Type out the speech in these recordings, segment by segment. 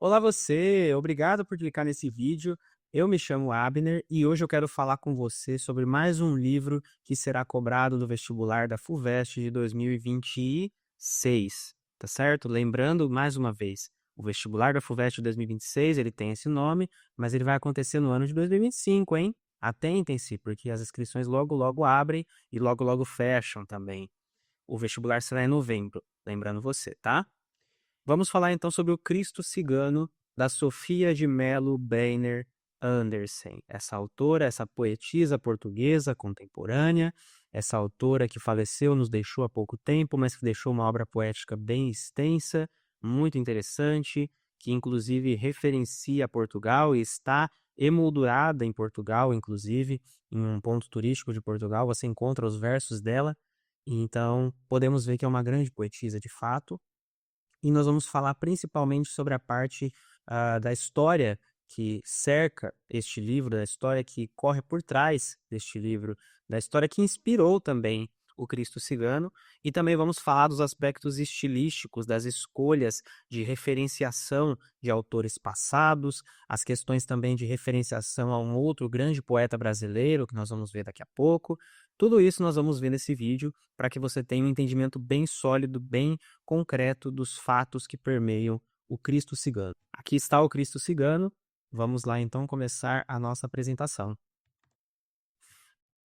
Olá você, obrigado por clicar nesse vídeo. Eu me chamo Abner e hoje eu quero falar com você sobre mais um livro que será cobrado no vestibular da FUVEST de 2026, tá certo? Lembrando mais uma vez, o vestibular da FUVEST de 2026, ele tem esse nome, mas ele vai acontecer no ano de 2025, hein? Atentem-se, porque as inscrições logo logo abrem e logo logo fecham também. O vestibular será em novembro, lembrando você, tá? Vamos falar então sobre o Cristo Cigano, da Sofia de Mello Breyner Andersen. Essa autora, essa poetisa portuguesa contemporânea, essa autora que faleceu, nos deixou há pouco tempo, mas que deixou uma obra poética bem extensa, muito interessante, que inclusive referencia Portugal e está emoldurada em Portugal, inclusive, em um ponto turístico de Portugal, você encontra os versos dela. Então, podemos ver que é uma grande poetisa de fato, e nós vamos falar principalmente sobre a parte da história que cerca este livro, da história que corre por trás deste livro, da história que inspirou também o Cristo Cigano, e também vamos falar dos aspectos estilísticos, das escolhas de referenciação de autores passados, as questões também de referenciação a um outro grande poeta brasileiro, que nós vamos ver daqui a pouco. Tudo isso nós vamos ver nesse vídeo para que você tenha um entendimento bem sólido, bem concreto dos fatos que permeiam o Cristo Cigano. Aqui está o Cristo Cigano. Vamos lá então começar a nossa apresentação.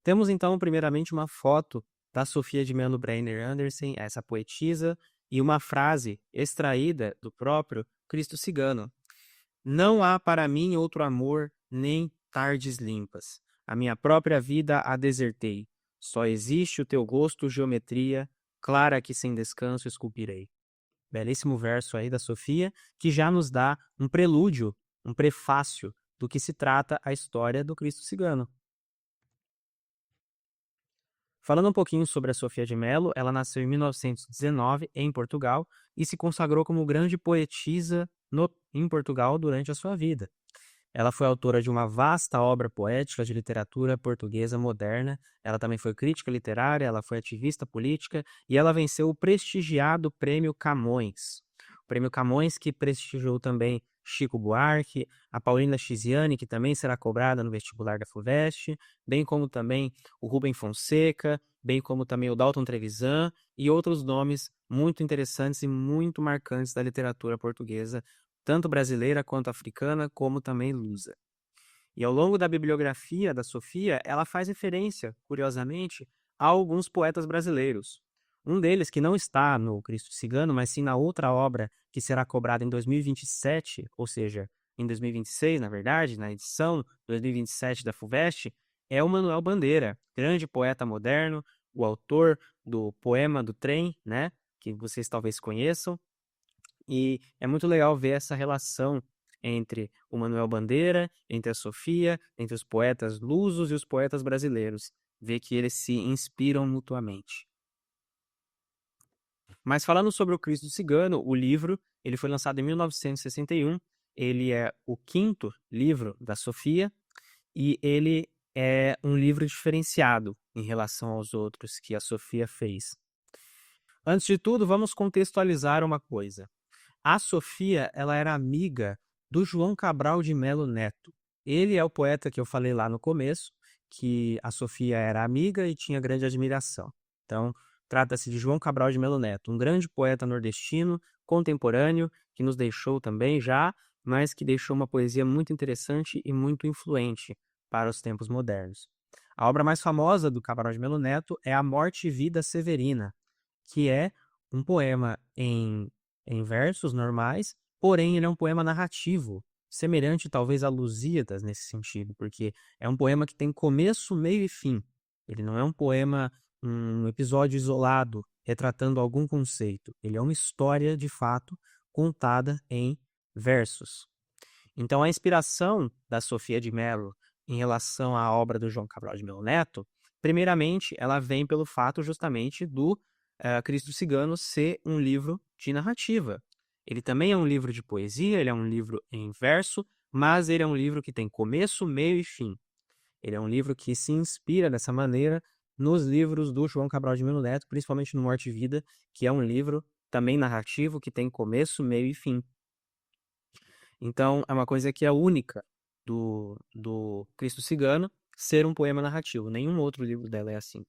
Temos então primeiramente uma foto da Sofia de Mello Breyner Andersen, essa poetisa, e uma frase extraída do próprio Cristo Cigano. Não há para mim outro amor, nem tardes limpas. A minha própria vida a desertei. Só existe o teu gosto, geometria, clara que sem descanso esculpirei. Belíssimo verso aí da Sofia, que já nos dá um prelúdio, um prefácio do que se trata a história do Cristo Cigano. Falando um pouquinho sobre a Sofia de Mello, ela nasceu em 1919 em Portugal e se consagrou como grande poetisa em Portugal durante a sua vida. Ela foi autora de uma vasta obra poética de literatura portuguesa moderna. Ela também foi crítica literária, ela foi ativista política e ela venceu o prestigiado Prêmio Camões. O Prêmio Camões que prestigiou também Chico Buarque, a Paulina Chiziane, que também será cobrada no vestibular da FUVEST, bem como também o Rubem Fonseca, bem como também o Dalton Trevisan e outros nomes muito interessantes e muito marcantes da literatura portuguesa, tanto brasileira quanto africana, como também lusa. E ao longo da bibliografia da Sofia, ela faz referência, curiosamente, a alguns poetas brasileiros. Um deles, que não está no Cristo Cigano, mas sim na outra obra que será cobrada em 2027, ou seja, em 2026, na verdade, na edição 2027 da FUVEST, é o Manuel Bandeira, grande poeta moderno, o autor do Poema do Trem, né, que vocês talvez conheçam, e é muito legal ver essa relação entre o Manuel Bandeira, entre a Sofia, entre os poetas lusos e os poetas brasileiros. Ver que eles se inspiram mutuamente. Mas falando sobre o Cristo Cigano, o livro, ele foi lançado em 1961. Ele é o quinto livro da Sofia e ele é um livro diferenciado em relação aos outros que a Sofia fez. Antes de tudo, vamos contextualizar uma coisa. A Sofia, ela era amiga do João Cabral de Melo Neto. Ele é o poeta que eu falei lá no começo, que a Sofia era amiga e tinha grande admiração. Então, trata-se de João Cabral de Melo Neto, um grande poeta nordestino, contemporâneo, que nos deixou também já, mas que deixou uma poesia muito interessante e muito influente para os tempos modernos. A obra mais famosa do Cabral de Melo Neto é A Morte e Vida Severina, que é um poema em versos normais, porém ele é um poema narrativo, semelhante talvez a Lusíadas nesse sentido, porque é um poema que tem começo, meio e fim. Ele não é um poema, um episódio isolado, retratando algum conceito. Ele é uma história, de fato, contada em versos. Então, a inspiração da Sofia de Mello em relação à obra do João Cabral de Melo Neto, primeiramente, ela vem pelo fato justamente do Cristo Cigano ser um livro de narrativa. Ele também é um livro de poesia, ele é um livro em verso, mas ele é um livro que tem começo, meio e fim. Ele é um livro que se inspira dessa maneira nos livros do João Cabral de Melo Neto, principalmente no Morte e Vida, que é um livro também narrativo, que tem começo, meio e fim. Então, é uma coisa que é única do Cristo Cigano ser um poema narrativo. Nenhum outro livro dela é assim.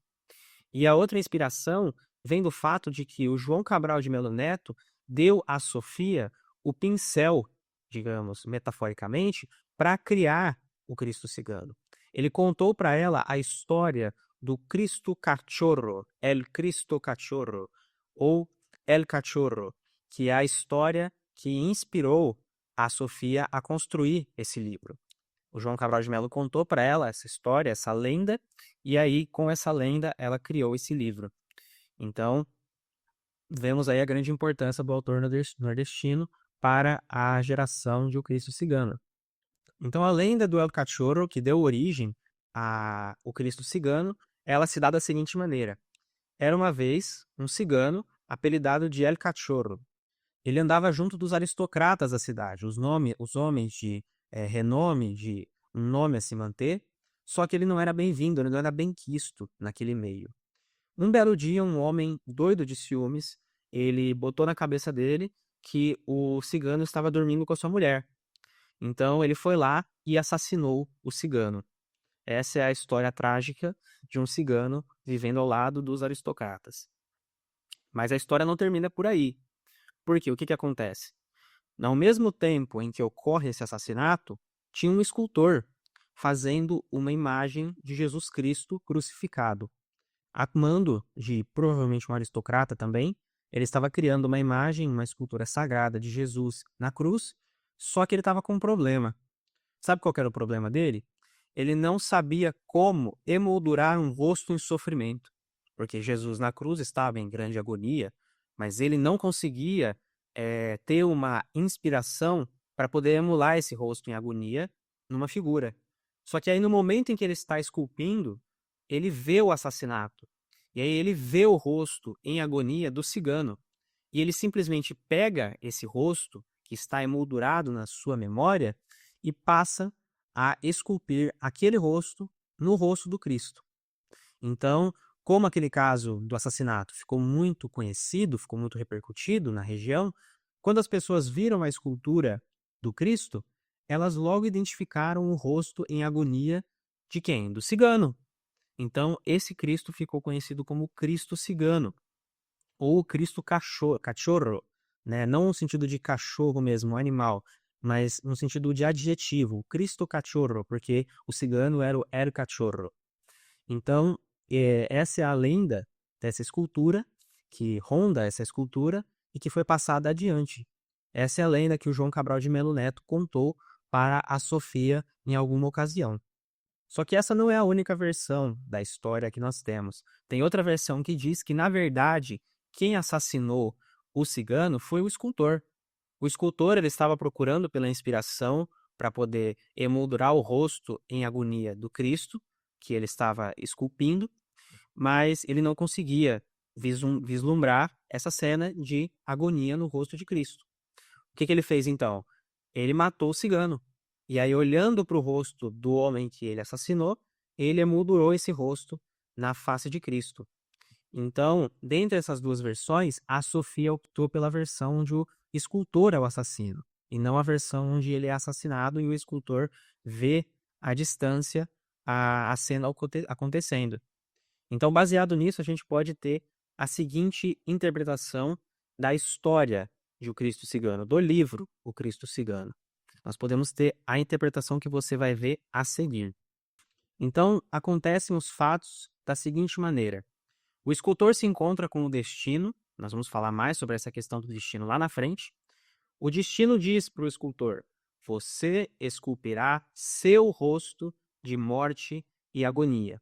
E a outra inspiração vem do fato de que o João Cabral de Melo Neto deu à Sofia o pincel, digamos, metaforicamente, para criar o Cristo Cigano. Ele contou para ela a história do Cristo Cachorro, El Cristo Cachorro, ou El Cachorro, que é a história que inspirou a Sofia a construir esse livro. O João Cabral de Melo contou para ela essa história, essa lenda, e aí, com essa lenda, ela criou esse livro. Então, vemos aí a grande importância do autor nordestino para a geração de O Cristo Cigano. Então, a lenda do El Cachorro, que deu origem ao Cristo Cigano, ela se dá da seguinte maneira. Era uma vez um cigano apelidado de El Cachorro. Ele andava junto dos aristocratas da cidade, os homens de renome, de um nome a se manter, só que ele não era bem-vindo, ele não era bem-quisto naquele meio. Um belo dia, um homem doido de ciúmes, ele botou na cabeça dele que o cigano estava dormindo com a sua mulher. Então ele foi lá e assassinou o cigano. Essa é a história trágica de um cigano vivendo ao lado dos aristocratas. Mas a história não termina por aí. Porque o que acontece? Ao mesmo tempo em que ocorre esse assassinato, tinha um escultor fazendo uma imagem de Jesus Cristo crucificado. A mando de provavelmente um aristocrata também, ele estava criando uma imagem, uma escultura sagrada de Jesus na cruz, só que ele estava com um problema. Sabe qual que era o problema dele? Ele não sabia como emoldurar um rosto em sofrimento, porque Jesus na cruz estava em grande agonia, mas ele não conseguia ter uma inspiração para poder emular esse rosto em agonia numa figura. Só que aí no momento em que ele está esculpindo, ele vê o assassinato. E aí ele vê o rosto em agonia do cigano. E ele simplesmente pega esse rosto que está emoldurado na sua memória e passa a esculpir aquele rosto no rosto do Cristo. Então, como aquele caso do assassinato ficou muito conhecido, ficou muito repercutido na região, quando as pessoas viram a escultura do Cristo, elas logo identificaram o rosto em agonia de quem? Do cigano. Então, esse Cristo ficou conhecido como Cristo Cigano, ou Cristo Cachorro, né? Não no sentido de cachorro mesmo, animal, mas no sentido de adjetivo, Cristo Cachorro, porque o cigano era o El Cachorro. Então, essa é a lenda dessa escultura, que ronda essa escultura e que foi passada adiante. Essa é a lenda que o João Cabral de Melo Neto contou para a Sofia em alguma ocasião. Só que essa não é a única versão da história que nós temos. Tem outra versão que diz que, na verdade, quem assassinou o cigano foi o escultor. O escultor ele estava procurando pela inspiração para poder emoldurar o rosto em agonia do Cristo, que ele estava esculpindo, mas ele não conseguia vislumbrar essa cena de agonia no rosto de Cristo. O que ele fez então? Ele matou o cigano. E aí, olhando para o rosto do homem que ele assassinou, ele emoldurou esse rosto na face de Cristo. Então, dentre essas duas versões, a Sofia optou pela versão onde o escultor é o assassino, e não a versão onde ele é assassinado e o escultor vê à distância a cena acontecendo. Então, baseado nisso, a gente pode ter a seguinte interpretação da história de O Cristo Cigano, do livro O Cristo Cigano. Nós podemos ter a interpretação que você vai ver a seguir. Então, acontecem os fatos da seguinte maneira. O escultor se encontra com o destino, nós vamos falar mais sobre essa questão do destino lá na frente. O destino diz para o escultor: você esculpirá seu rosto de morte e agonia.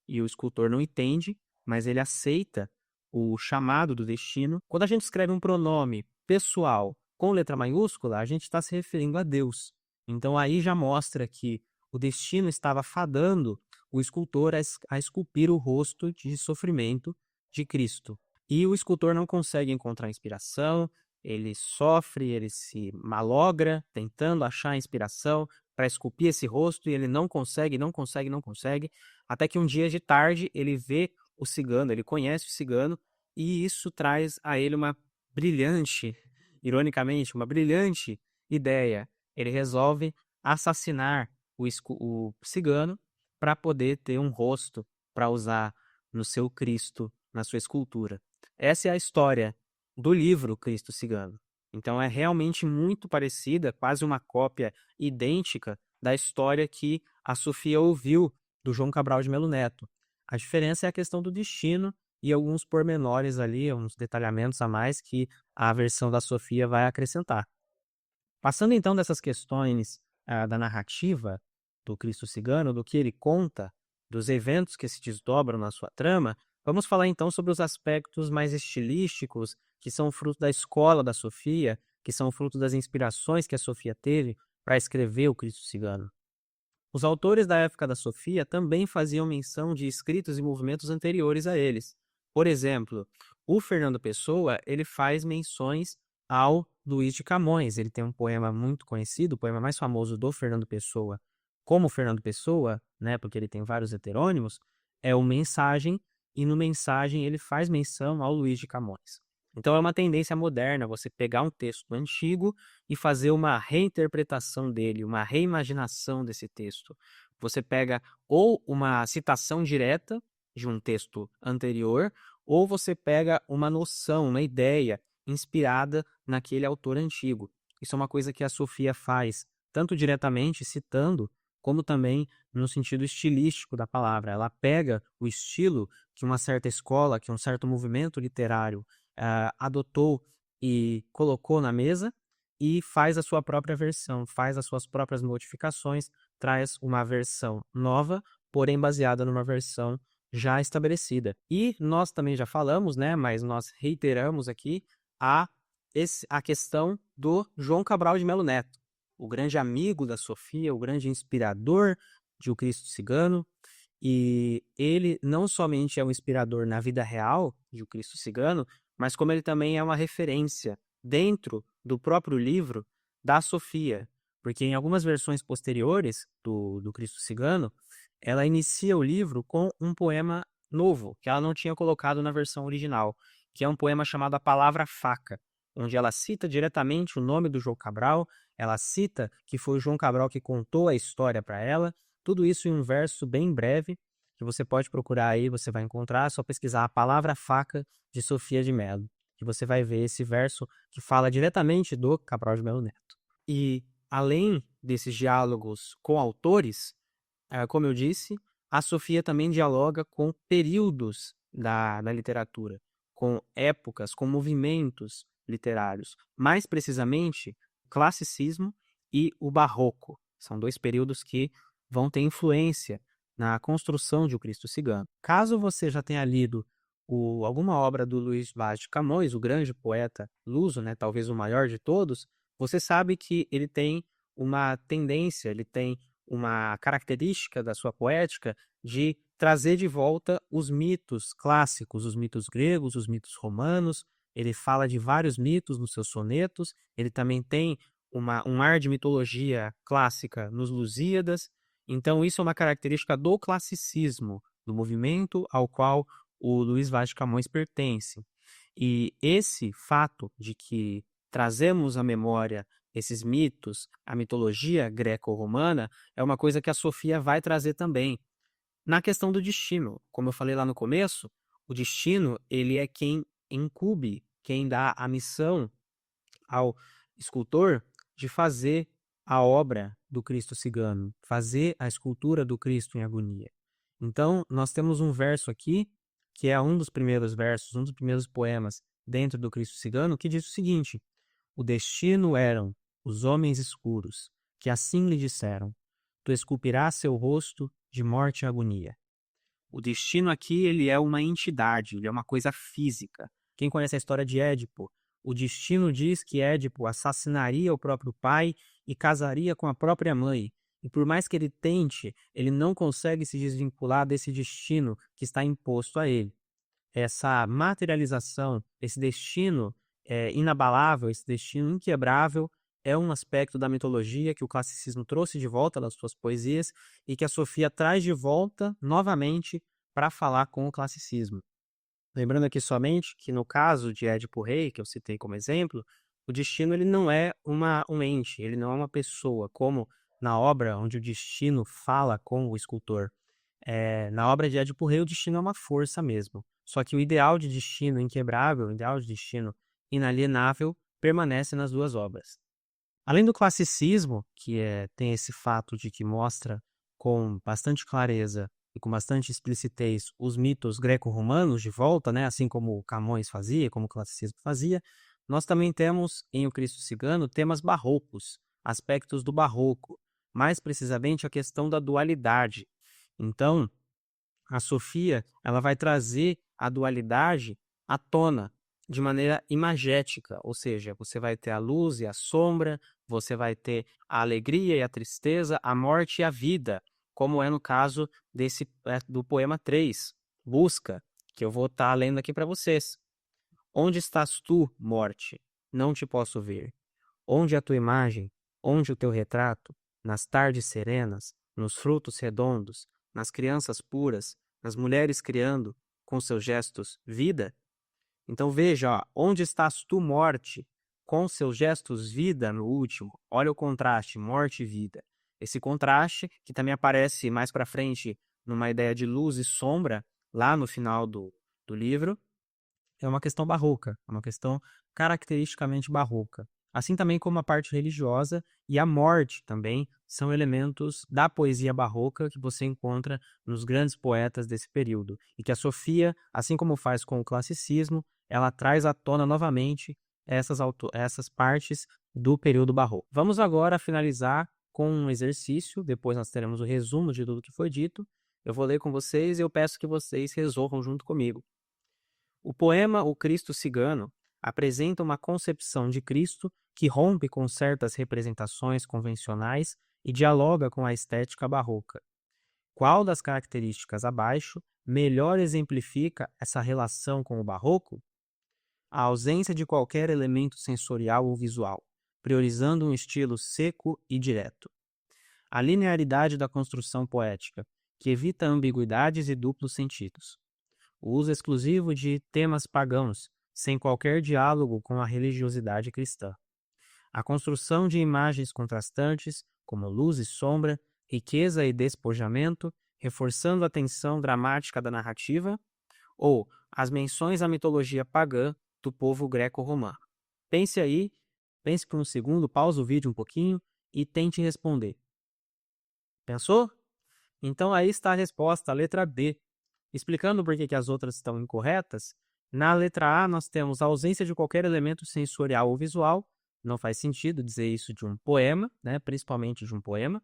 E o escultor não entende, mas ele aceita o chamado do destino. Quando a gente escreve um pronome pessoal com letra maiúscula, a gente está se referindo a Deus. Então aí já mostra que o destino estava fadando o escultor a esculpir o rosto de sofrimento de Cristo. E o escultor não consegue encontrar inspiração, ele sofre, ele se malogra tentando achar inspiração para esculpir esse rosto e ele não consegue, até que um dia de tarde ele vê o cigano, ele conhece o cigano e isso traz a ele uma brilhante, ironicamente, uma brilhante ideia. ele resolve assassinar o cigano para poder ter um rosto para usar no seu Cristo, na sua escultura. Essa é a história do livro Cristo Cigano. Então é realmente muito parecida, quase uma cópia idêntica da história que a Sofia ouviu do João Cabral de Melo Neto. A diferença é a questão do destino e alguns pormenores ali, uns detalhamentos a mais que a versão da Sofia vai acrescentar. Passando então dessas questões da narrativa do Cristo Cigano, do que ele conta, dos eventos que se desdobram na sua trama, vamos falar então sobre os aspectos mais estilísticos, que são fruto da escola da Sofia, que são fruto das inspirações que a Sofia teve para escrever o Cristo Cigano. Os autores da época da Sofia também faziam menção de escritos e movimentos anteriores a eles. Por exemplo, o Fernando Pessoa, ele faz menções ao Luís de Camões. Ele tem um poema muito conhecido, o poema mais famoso do Fernando Pessoa, como Fernando Pessoa, né, porque ele tem vários heterônimos, é o Mensagem, e no Mensagem ele faz menção ao Luís de Camões. Então é uma tendência moderna você pegar um texto antigo e fazer uma reinterpretação dele, uma reimaginação desse texto. Você pega ou uma citação direta de um texto anterior, ou você pega uma noção, uma ideia inspirada naquele autor antigo. Isso é uma coisa que a Sofia faz, tanto diretamente citando, como também no sentido estilístico da palavra. Ela pega o estilo que uma certa escola, que um certo movimento literário adotou e colocou na mesa e faz a sua própria versão, faz as suas próprias modificações, traz uma versão nova, porém baseada numa versão já estabelecida. E nós também já falamos, né, mas nós reiteramos aqui a questão do João Cabral de Melo Neto, o grande amigo da Sofia, o grande inspirador de O Cristo Cigano. E ele não somente é um inspirador na vida real de O Cristo Cigano, mas como ele também é uma referência dentro do próprio livro da Sofia, porque em algumas versões posteriores do Cristo Cigano, ela inicia o livro com um poema novo, que ela não tinha colocado na versão original, que é um poema chamado A Palavra Faca, onde ela cita diretamente o nome do João Cabral, ela cita que foi o João Cabral que contou a história para ela, tudo isso em um verso bem breve, que você pode procurar aí, você vai encontrar, é só pesquisar A Palavra Faca de Sofia de Mello, que você vai ver esse verso que fala diretamente do Cabral de Melo Neto. E além desses diálogos com autores, como eu disse, a Sofia também dialoga com períodos da literatura, com épocas, com movimentos literários. Mais precisamente, o classicismo e o barroco. São dois períodos que vão ter influência na construção de O Cristo Cigano. Caso você já tenha lido alguma obra do Luís Vaz de Camões, o grande poeta luso, né, talvez o maior de todos, você sabe que ele tem uma tendência, ele tem uma característica da sua poética de trazer de volta os mitos clássicos, os mitos gregos, os mitos romanos. Ele fala de vários mitos nos seus sonetos. Ele também tem um ar de mitologia clássica nos Lusíadas. Então, isso é uma característica do classicismo, do movimento ao qual o Luís Vaz de Camões pertence. E esse fato de que trazemos à memória esses mitos, a mitologia greco-romana, é uma coisa que a Sofia vai trazer também. Na questão do destino, como eu falei lá no começo, o destino ele é quem incube, quem dá a missão ao escultor de fazer a obra do Cristo Cigano, fazer a escultura do Cristo em agonia. Então, nós temos um verso aqui, que é um dos primeiros versos, um dos primeiros poemas dentro do Cristo Cigano, que diz o seguinte: o destino eram os homens escuros, que assim lhe disseram: tu esculpirás seu rosto de morte e agonia. O destino aqui, ele é uma entidade, ele é uma coisa física. Quem conhece a história de Édipo, o destino diz que Édipo assassinaria o próprio pai e casaria com a própria mãe. E por mais que ele tente, ele não consegue se desvincular desse destino que está imposto a ele. Essa materialização, esse destino inabalável, esse destino inquebrável, é um aspecto da mitologia que o classicismo trouxe de volta das suas poesias e que a Sofia traz de volta novamente para falar com o classicismo. Lembrando aqui somente que no caso de Édipo Rei, que eu citei como exemplo, o destino ele não é um ente, ele não é uma pessoa, como na obra onde o destino fala com o escultor. Na obra de Édipo Rei, o destino é uma força mesmo. Só que o ideal de destino inquebrável, o ideal de destino inalienável, permanece nas duas obras. Além do classicismo, tem esse fato de que mostra com bastante clareza e com bastante explicitez os mitos greco-romanos de volta, né, assim como o Camões fazia, como o classicismo fazia, nós também temos em O Cristo Cigano temas barrocos, aspectos do barroco, mais precisamente a questão da dualidade. Então, a Sofia, ela vai trazer a dualidade à tona de maneira imagética, ou seja, você vai ter a luz e a sombra, você vai ter a alegria e a tristeza, a morte e a vida, como é no caso do poema 3, Busca, que eu vou estar lendo aqui para vocês. Onde estás tu, morte? Não te posso ver. Onde a tua imagem? Onde o teu retrato? Nas tardes serenas, nos frutos redondos, nas crianças puras, nas mulheres criando, com seus gestos, vida? Então veja, ó, onde estás tu, morte, com seus gestos, vida no último? Olha o contraste, morte e vida. Esse contraste, que também aparece mais para frente numa ideia de luz e sombra, lá no final do livro, é uma questão barroca, é uma questão caracteristicamente barroca. Assim também como a parte religiosa e a morte também são elementos da poesia barroca que você encontra nos grandes poetas desse período. E que a Sofia, assim como faz com o classicismo, ela traz à tona novamente essas partes do período barroco. Vamos agora finalizar com um exercício, depois nós teremos o resumo de tudo que foi dito. Eu vou ler com vocês e eu peço que vocês resolvam junto comigo. O poema O Cristo Cigano apresenta uma concepção de Cristo que rompe com certas representações convencionais e dialoga com a estética barroca. Qual das características abaixo melhor exemplifica essa relação com o barroco? A ausência de qualquer elemento sensorial ou visual, priorizando um estilo seco e direto. A linearidade da construção poética, que evita ambiguidades e duplos sentidos. O uso exclusivo de temas pagãos, sem qualquer diálogo com a religiosidade cristã. A construção de imagens contrastantes, como luz e sombra, riqueza e despojamento, reforçando a tensão dramática da narrativa, ou as menções à mitologia pagã do povo greco-romano. Pense aí, pense por um segundo, pausa o vídeo um pouquinho e tente responder. Pensou? Então aí está a resposta, a letra B. Explicando por que as outras estão incorretas, na letra A nós temos a ausência de qualquer elemento sensorial ou visual, não faz sentido dizer isso de um poema, né, principalmente de um poema.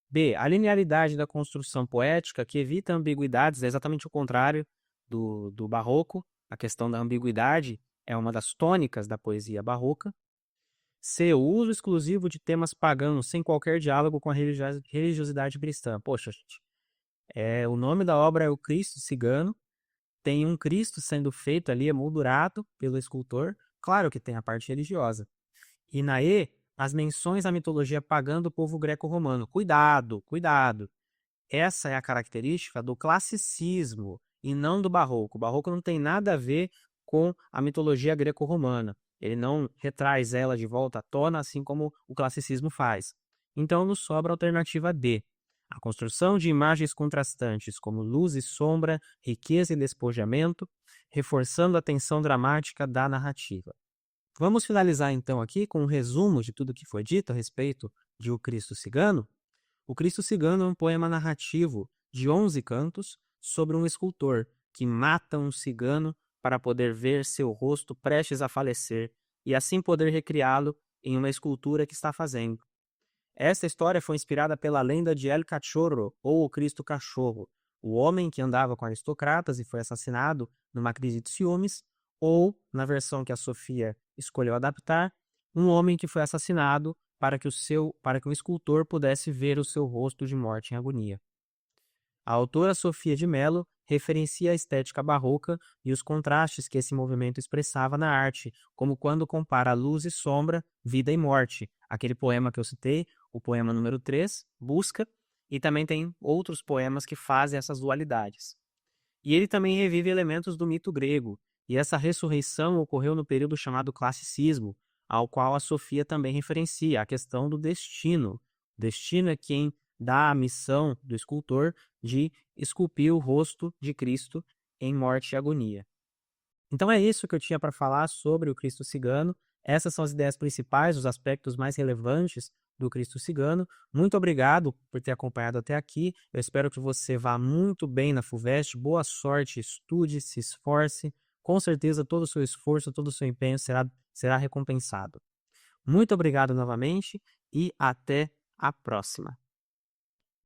B, a linearidade da construção poética, que evita ambiguidades, é exatamente o contrário do barroco. A questão da ambiguidade é uma das tônicas da poesia barroca. C, o uso exclusivo de temas pagãos, sem qualquer diálogo com a religiosidade cristã. Poxa, gente, o nome da obra é O Cristo Cigano, tem um Cristo sendo feito ali, emoldurado pelo escultor, claro que tem a parte religiosa. E na E, as menções à mitologia pagã do povo greco-romano. Cuidado, cuidado. Essa é a característica do classicismo e não do barroco. O barroco não tem nada a ver com a mitologia greco-romana. Ele não retraz ela de volta à tona, assim como o classicismo faz. Então nos sobra a alternativa D. A construção de imagens contrastantes, como luz e sombra, riqueza e despojamento, reforçando a tensão dramática da narrativa. Vamos finalizar então aqui com um resumo de tudo que foi dito a respeito de O Cristo Cigano. O Cristo Cigano é um poema narrativo de 11 cantos sobre um escultor que mata um cigano para poder ver seu rosto prestes a falecer e assim poder recriá-lo em uma escultura que está fazendo. Esta história foi inspirada pela lenda de El Cachorro, ou o Cristo Cachorro, o homem que andava com aristocratas e foi assassinado numa crise de ciúmes, ou, na versão que a Sofia escolheu adaptar, um homem que foi assassinado para que o escultor pudesse ver o seu rosto de morte em agonia. A autora Sofia de Mello referencia a estética barroca e os contrastes que esse movimento expressava na arte, como quando compara luz e sombra, vida e morte. Aquele poema que eu citei, o poema número 3, Busca, e também tem outros poemas que fazem essas dualidades. E ele também revive elementos do mito grego, e essa ressurreição ocorreu no período chamado classicismo, ao qual a Sofia também referencia, a questão do destino. Destino é quem dá a missão do escultor de esculpir o rosto de Cristo em morte e agonia. Então é isso que eu tinha para falar sobre o Cristo cigano. Essas são as ideias principais, os aspectos mais relevantes do Cristo cigano. Muito obrigado por ter acompanhado até aqui. Eu espero que você vá muito bem na FUVEST. Boa sorte, estude, se esforce. Com certeza todo o seu esforço, todo o seu empenho será recompensado. Muito obrigado novamente e até a próxima.